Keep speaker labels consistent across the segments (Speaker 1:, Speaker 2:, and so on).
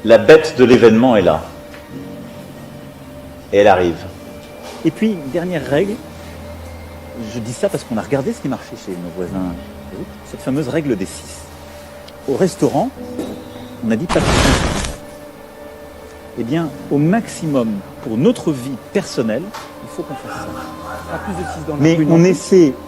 Speaker 1: La bête de l'événement est là. Et elle arrive.
Speaker 2: Et puis, dernière règle, je dis ça parce qu'on a regardé ce qui marchait chez nos voisins, cette fameuse règle des 6. Au restaurant, on a dit pas plus de 6. Eh bien, au maximum, pour notre vie personnelle, il faut qu'on fasse ça.
Speaker 3: Pas plus de 6 dans la
Speaker 2: Mais
Speaker 3: rue.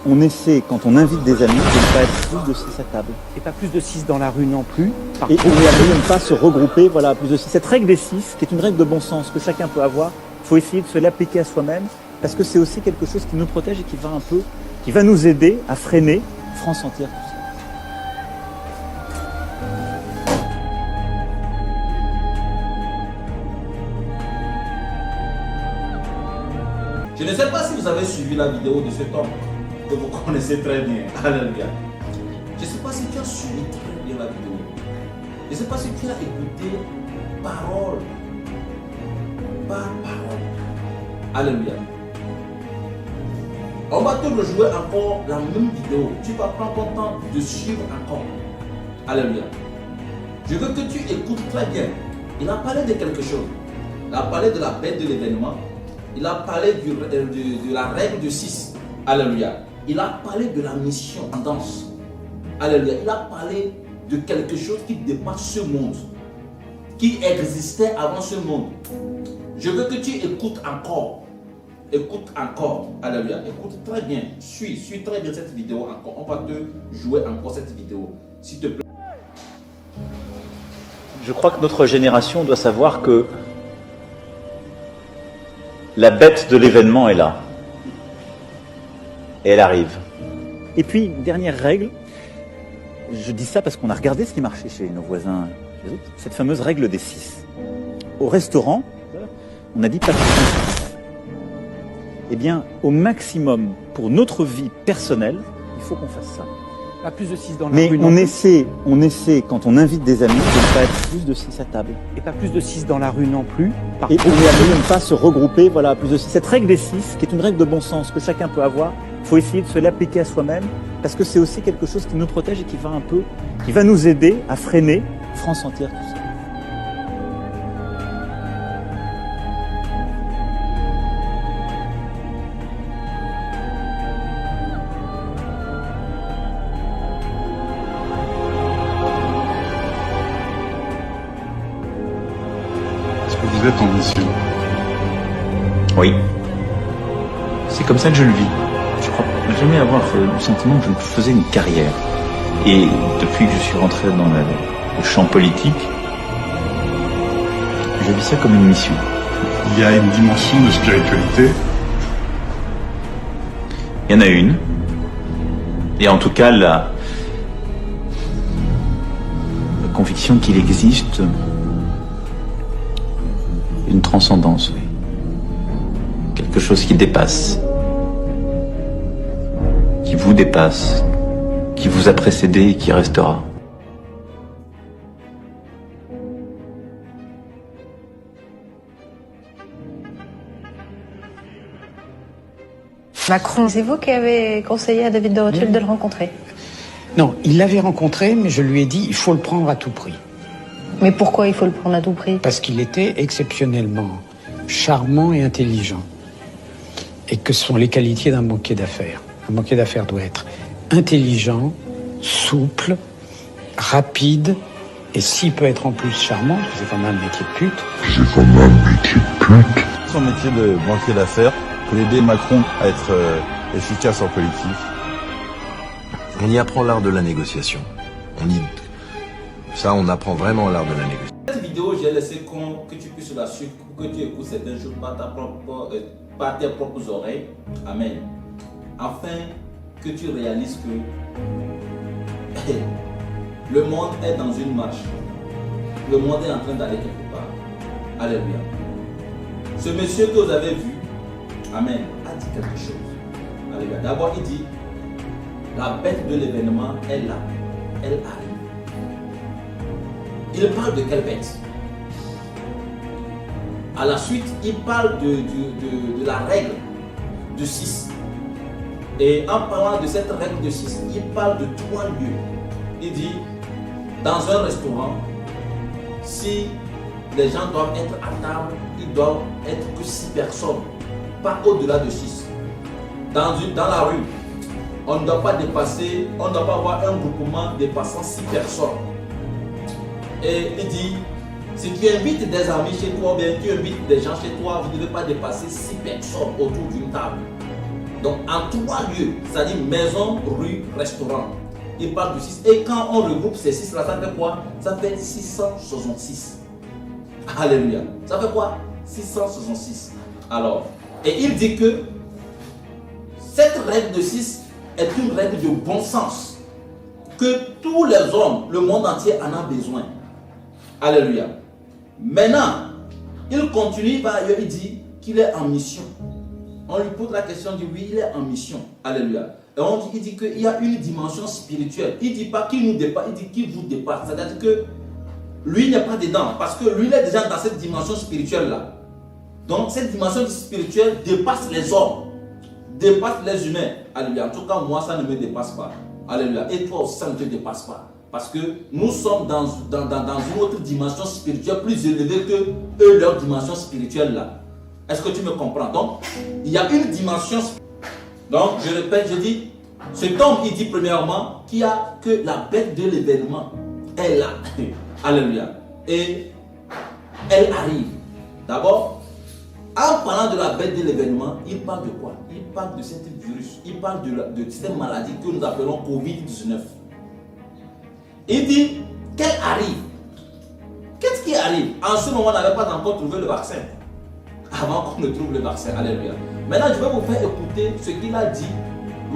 Speaker 2: on essaie, quand on invite des amis, de ne pas être plus de 6 à table.
Speaker 3: Et pas plus de 6 dans la rue non plus.
Speaker 2: Et de ne pas se regrouper, voilà, à plus de 6. Cette règle des 6, qui est une règle de bon sens que chacun peut avoir, il faut essayer de se l'appliquer à soi-même, parce que c'est aussi quelque chose qui nous protège et qui va nous aider à freiner France entière tout ça.
Speaker 4: Je ne sais pas si vous avez suivi la vidéo de cet homme que vous connaissez très bien. Alléluia. Je ne sais pas si tu as suivi très bien la vidéo. Je ne sais pas si tu as écouté parole par parole. Alléluia. On va te rejouer encore la même vidéo. Tu vas prendre ton temps de suivre encore. Alléluia. Je veux que tu écoutes très bien. Il a parlé de quelque chose. Il a parlé de la bête de l'événement. Il a parlé de la règle de 6. Alléluia. Il a parlé de la mission en danse. Alléluia. Il a parlé de quelque chose qui dépasse ce monde, qui existait avant ce monde. Je veux que tu écoutes encore. Écoute encore. Alléluia. Écoute très bien. Suis très bien cette vidéo encore. On va te jouer encore cette vidéo. S'il te plaît.
Speaker 1: Je crois que notre génération doit savoir que la bête de l'événement est là. Et elle arrive.
Speaker 2: Et puis, dernière règle, je dis ça parce qu'on a regardé ce qui marchait chez nos voisins, les autres, cette fameuse règle des 6. Au restaurant, on a dit pas plus de 6. Eh bien, au maximum, pour notre vie personnelle, il faut qu'on fasse ça.
Speaker 3: Pas plus de 6 dans la
Speaker 2: Mais
Speaker 3: rue non
Speaker 2: on
Speaker 3: plus.
Speaker 2: essaie, quand on invite des amis, de ne pas être plus de 6 à table.
Speaker 3: Et pas plus de 6 dans la rue non plus.
Speaker 2: Et de ne pas se regrouper, voilà, à plus de 6. Cette règle des 6, qui est une règle de bon sens que chacun peut avoir, il faut essayer de se l'appliquer à soi-même, parce que c'est aussi quelque chose qui nous protège et qui va nous aider à freiner France entière tout ça.
Speaker 5: Est-ce que vous êtes en mission?
Speaker 1: Oui. C'est comme ça que je le vis. Je crois jamais avoir le sentiment que je faisais une carrière. Et depuis que je suis rentré dans le champ politique, je vis ça comme une mission.
Speaker 5: Il y a une dimension de spiritualité.
Speaker 1: Il y en a une. Et en tout cas, la conviction qu'il existe une transcendance, oui. Quelque chose qui dépasse, qui vous dépasse, qui vous a précédé et qui restera.
Speaker 6: Macron, c'est vous qui avez conseillé à David de Rothschild de le rencontrer?
Speaker 7: Non, il l'avait rencontré, mais je lui ai dit, il faut le prendre à tout prix.
Speaker 6: Mais pourquoi il faut le prendre à tout prix?
Speaker 7: Parce qu'il était exceptionnellement charmant et intelligent. Et que ce sont les qualités d'un banquier d'affaires. Un banquier d'affaires doit être intelligent, souple, rapide, et s'il peut être en plus charmant, parce que c'est quand même un métier de pute.
Speaker 8: Son métier de banquier d'affaires pour aider Macron à être efficace en politique.
Speaker 9: On y apprend l'art de la négociation. On apprend vraiment l'art de la négociation.
Speaker 4: Cette vidéo, j'ai laissé que tu puisses la suivre, que tu écoutes certaines choses par tes propres oreilles. Amen. Afin que tu réalises que le monde est dans une marche. Le monde est en train d'aller quelque part. Alléluia. Ce monsieur que vous avez vu, Amen, a dit quelque chose. Alléluia. D'abord, il dit, la bête de l'événement est là. Elle arrive. Il parle de quelle bête? À la suite, il parle de la règle de 6. Et en parlant de cette règle de 6, il parle de 3 lieux. Il dit, dans un restaurant, si les gens doivent être à table, ils doivent être que 6 personnes, pas au-delà de 6. Dans la rue, on ne doit pas dépasser, on ne doit pas avoir un groupement dépassant 6 personnes. Et il dit, si tu invites des amis chez toi, ou bien tu invites des gens chez toi, vous ne devez pas dépasser 6 personnes autour d'une table. Donc en 3 lieux, c'est-à-dire maison, rue, restaurant. Il parle de 6. Et quand on regroupe ces 6 là, ça fait quoi? Ça fait 666. Alléluia. Ça fait quoi? 666. Alors, et il dit que cette règle de 6 est une règle de bon sens. Que tous les hommes, le monde entier en a besoin. Alléluia. Maintenant, il continue, il va ailleurs, il dit qu'il est en mission. On lui pose la question, il dit oui, il est en mission. Alléluia. Et il dit qu'il y a une dimension spirituelle. Il ne dit pas qu'il nous dépasse, il dit qu'il vous dépasse. C'est-à-dire que lui n'est pas dedans, parce que lui il est déjà dans cette dimension spirituelle-là. Donc cette dimension spirituelle dépasse les hommes, dépasse les humains. Alléluia. En tout cas, moi, ça ne me dépasse pas. Alléluia. Et toi aussi, ça ne te dépasse pas. Parce que nous sommes dans une autre dimension spirituelle plus élevée que eux, leur dimension spirituelle là. Est-ce que tu me comprends? Donc, il y a une dimension. Donc, je répète, je dis, cet homme, il dit premièrement qu'il y a que la bête de l'événement est là. Alléluia. Et elle arrive. D'abord, en parlant de la bête de l'événement, il parle de quoi? Il parle de cet virus. Il parle de cette maladie que nous appelons Covid-19. Il dit qu'elle arrive. Qu'est-ce qui arrive? En ce moment, on n'avait pas encore trouvé le vaccin. Avant qu'on ne trouve le vaccin. Alléluia. Maintenant, je vais vous faire écouter ce qu'il a dit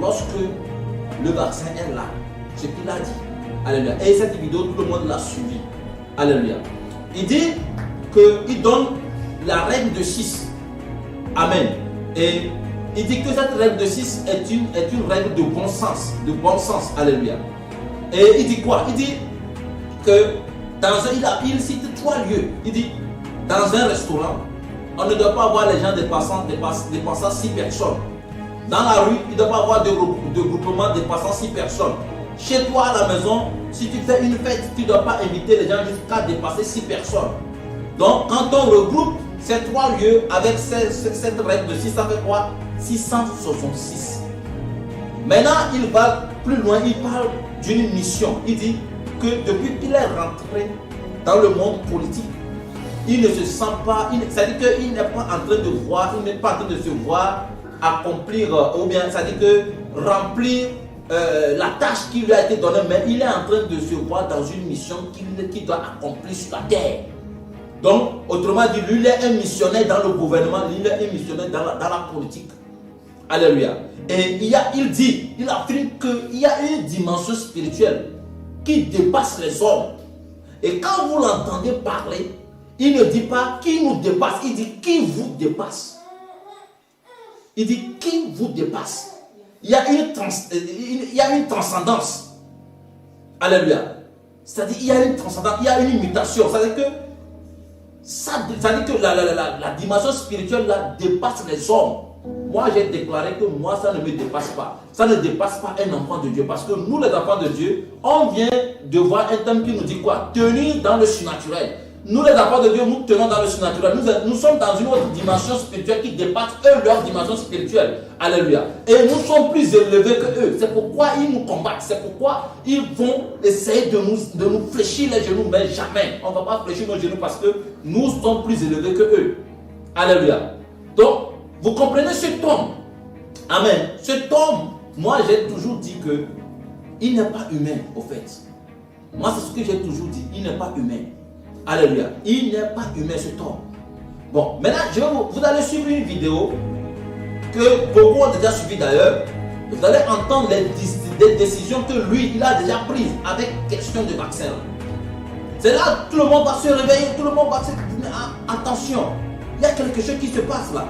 Speaker 4: lorsque le vaccin est là. Ce qu'il a dit. Alléluia. Et cette vidéo, tout le monde l'a suivi. Alléluia. Il dit qu'il donne la règle de 6. Amen. Et il dit que cette règle de 6 est une règle de bon sens. De bon sens. Alléluia. Et il dit quoi? Il dit que il cite 3 lieux. Il dit dans un restaurant, on ne doit pas avoir les gens dépassant 6 personnes. Dans la rue, il ne doit pas avoir de groupement dépassant 6 personnes. Chez toi à la maison, si tu fais une fête, tu ne dois pas inviter les gens jusqu'à dépasser 6 personnes. Donc quand on regroupe ces 3 lieux avec cette règle de 6, ça fait quoi? 666. Maintenant, il va plus loin, il parle d'une mission. Il dit que depuis qu'il est rentré dans le monde politique, il ne se sent pas, c'est-à-dire qu'il n'est pas en train de voir, il n'est pas en train de se voir accomplir, ou bien c'est-à-dire que remplir la tâche qui lui a été donnée, mais il est en train de se voir dans une mission qu'il doit accomplir sur la terre. Donc, autrement dit, lui, il est un missionnaire dans le gouvernement, il est un missionnaire dans la politique. Alléluia. Et il affirme qu'il y a une dimension spirituelle qui dépasse les hommes. Et quand vous l'entendez parler, il ne dit pas qui nous dépasse, il dit qui vous dépasse. Il dit qui vous dépasse. Il y a une transcendance. Alléluia. C'est-à-dire il y a une transcendance, il y a une mutation. C'est-à-dire que la dimension spirituelle là dépasse les hommes. Moi j'ai déclaré que moi ça ne me dépasse pas. Ça ne dépasse pas un enfant de Dieu. Parce que nous les enfants de Dieu, on vient de voir un thème qui nous dit quoi? Tenir dans le surnaturel. Nous les enfants de Dieu, nous tenons dans le surnaturel. Nous sommes dans une autre dimension spirituelle qui dépasse eux leur dimension spirituelle. Alléluia. Et nous sommes plus élevés que eux. C'est pourquoi ils nous combattent. C'est pourquoi ils vont essayer de nous fléchir les genoux. Mais jamais. On ne va pas fléchir nos genoux parce que nous sommes plus élevés que eux. Alléluia. Donc, vous comprenez cet homme. Amen. Cet homme, moi j'ai toujours dit que il n'est pas humain au fait. Moi c'est ce que j'ai toujours dit. Il n'est pas humain. Alléluia. Il n'est pas humain cet homme. Bon, maintenant vous allez suivre une vidéo que beaucoup ont déjà suivi d'ailleurs. Vous allez entendre des décisions que lui, il a déjà prises avec question de vaccin. C'est là que tout le monde va se réveiller, tout le monde va se dire attention, il y a quelque chose qui se passe là.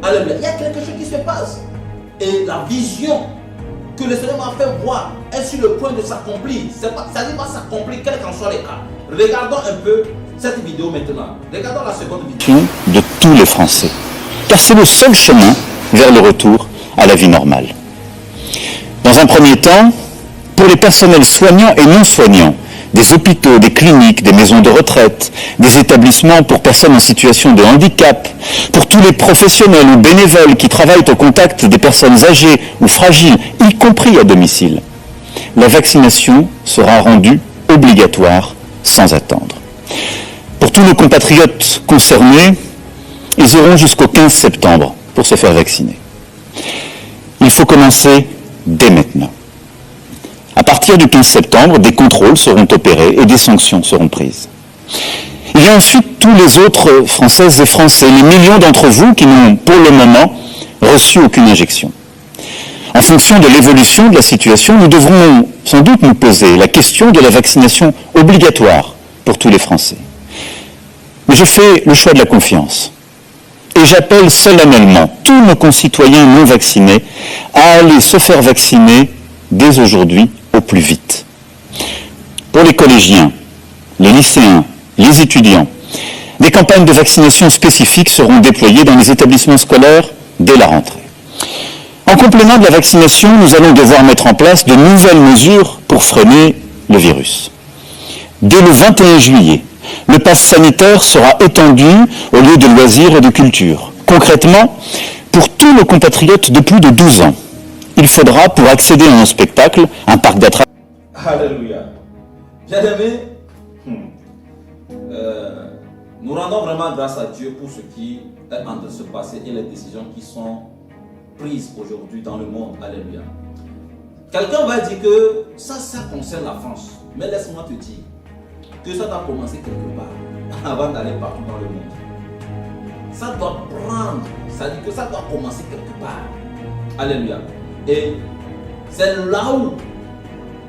Speaker 4: Alléluia. Il y a quelque chose qui se passe. Et la vision que le Seigneur m'a fait voir est sur le point de s'accomplir. Ça va s'accomplir quel qu'en soit les cas. Regardons un peu cette vidéo maintenant. Regardons la seconde vidéo.
Speaker 10: De tous les Français. Car c'est le seul chemin vers le retour à la vie normale. Dans un premier temps, pour les personnels soignants et non soignants, des hôpitaux, des cliniques, des maisons de retraite, des établissements pour personnes en situation de handicap, pour tous les professionnels ou bénévoles qui travaillent au contact des personnes âgées ou fragiles, y compris à domicile. La vaccination sera rendue obligatoire sans attendre. Pour tous nos compatriotes concernés, ils auront jusqu'au 15 septembre pour se faire vacciner. Il faut commencer dès maintenant. À partir du 15 septembre, des contrôles seront opérés et des sanctions seront prises. Il y a ensuite tous les autres Françaises et Français, les millions d'entre vous qui n'ont pour le moment reçu aucune injection. En fonction de l'évolution de la situation, nous devrons sans doute nous poser la question de la vaccination obligatoire pour tous les Français. Mais je fais le choix de la confiance. Et j'appelle solennellement tous nos concitoyens non vaccinés à aller se faire vacciner dès aujourd'hui au plus vite. Pour les collégiens, les lycéens, les étudiants, des campagnes de vaccination spécifiques seront déployées dans les établissements scolaires dès la rentrée. En complément de la vaccination, nous allons devoir mettre en place de nouvelles mesures pour freiner le virus. Dès le 21 juillet, le pass sanitaire sera étendu aux lieux de loisirs et de culture. Concrètement, pour tous nos compatriotes de plus de 12 ans, il faudra, pour accéder à un spectacle, un parc d'attractions.
Speaker 4: Alléluia. Bien-aimés, nous rendons vraiment grâce à Dieu pour ce qui est en train de se passer et les décisions qui sont prises aujourd'hui dans le monde. Alléluia. Quelqu'un va dire que ça concerne la France. Mais laisse-moi te dire que ça doit commencer quelque part avant d'aller partout dans le monde. Ça doit prendre, ça dit que ça doit commencer quelque part. Alléluia. Et c'est là où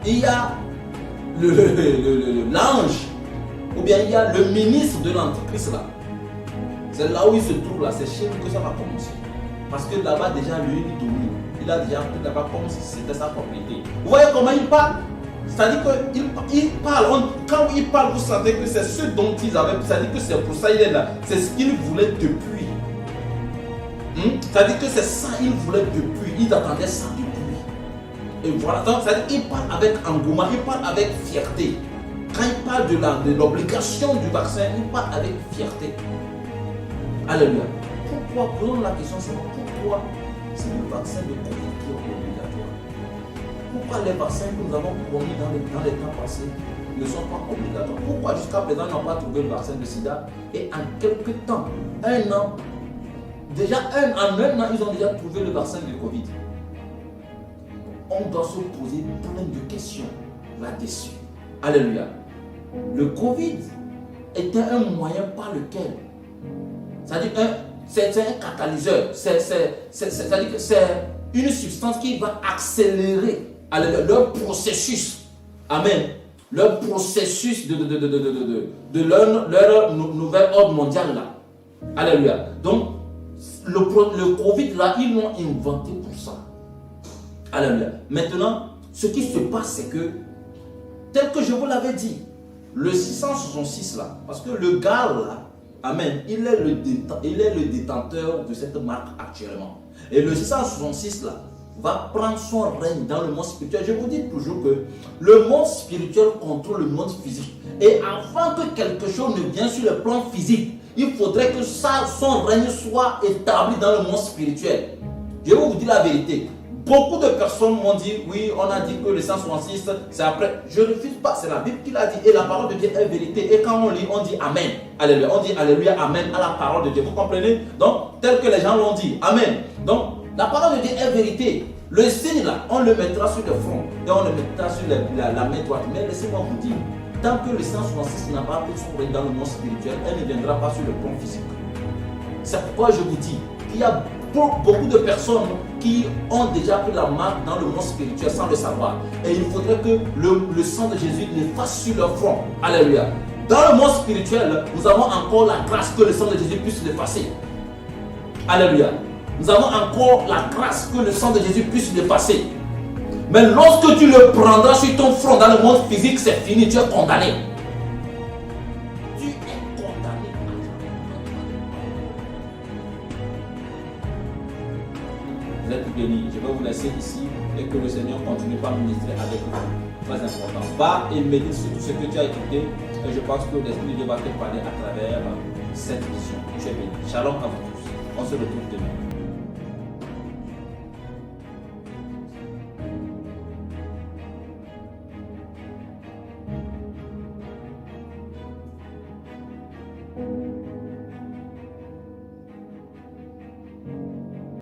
Speaker 4: il y a l'ange, ou bien il y a le ministre de l'Antichrist là. C'est là où il se trouve là, c'est chez lui que ça va commencer. Parce que là-bas déjà lui il domine. Il a déjà pris là-bas comme si c'était sa propriété. Vous voyez comment il parle? C'est-à-dire qu'il parle, quand il parle, vous savez que c'est ce dont ils avaient, c'est-à-dire que c'est pour ça qu'il est là. C'est ce qu'il voulait depuis. C'est-à-dire que c'est ça qu'il voulait depuis. Ils attendaient ça depuis. Et voilà, donc c'est-à-dire qu'il parle avec engouement, il parle avec fierté. Quand il parle de l'obligation du vaccin, il parle avec fierté. Alléluia. Pourquoi, posons la question, c'est pourquoi c'est le vaccin de Covid qui est obligatoire? Pourquoi les vaccins que nous avons promis dans les temps passés ne sont pas obligatoires? Pourquoi jusqu'à présent nous n'avons pas trouvé le vaccin de sida? Et en quelques temps, un an, déjà en un an, ils ont déjà trouvé le vaccin de Covid. On doit se poser plein de questions là-dessus. Alléluia. Le Covid était un moyen par lequel, c'est-à-dire c'est un catalyseur, c'est-à-dire que c'est une substance qui va accélérer leur processus, amen, leur processus de leur nouvel ordre mondial là. Alléluia. Donc, le Covid là, ils l'ont inventé pour ça. Alléluia. Maintenant, ce qui se passe, c'est que, tel que je vous l'avais dit, le 666 là, parce que le gars là, amen, il est le détenteur de cette marque actuellement. Et le 666 là, va prendre son règne dans le monde spirituel. Je vous dis toujours que le monde spirituel contrôle le monde physique. Et avant que quelque chose ne vienne sur le plan physique, il faudrait que son règne soit établi dans le monde spirituel. Je vais vous dire la vérité. Beaucoup de personnes m'ont dit, oui, on a dit que le 166, c'est après. Je ne refuse pas, c'est la Bible qui l'a dit. Et la parole de Dieu est vérité. Et quand on lit, on dit Amen. Alléluia. On dit Alléluia, Amen à la parole de Dieu. Vous comprenez? Donc, tel que les gens l'ont dit. Amen. Donc, la parole de Dieu est vérité. Le signe là, on le mettra sur le front. Et on le mettra sur la main droite. Mais laissez-moi vous dire, tant que le 166 n'a pas pris son règne dans le monde spirituel, elle ne viendra pas sur le plan physique. C'est pourquoi je vous dis qu'il y a beaucoup de personnes qui ont déjà pris la marque dans le monde spirituel sans le savoir. Et il faudrait que le sang de Jésus les fasse sur leur front. Alléluia. Dans le monde spirituel, nous avons encore la grâce que le sang de Jésus puisse l'effacer. Alléluia. Nous avons encore la grâce que le sang de Jésus puisse l'effacer. Mais lorsque tu le prendras sur ton front dans le monde physique, c'est fini, tu es condamné. Tu es condamné. Vous êtes bénis. Je vais vous laisser ici et que le Seigneur continue par ministrer avec vous. Très important. Va et médite sur tout ce que tu as écouté. Et je pense que l'Esprit de Dieu va te parler à travers cette vision. Tu es béni. Shalom à vous tous. On se retrouve demain.
Speaker 6: Thank you.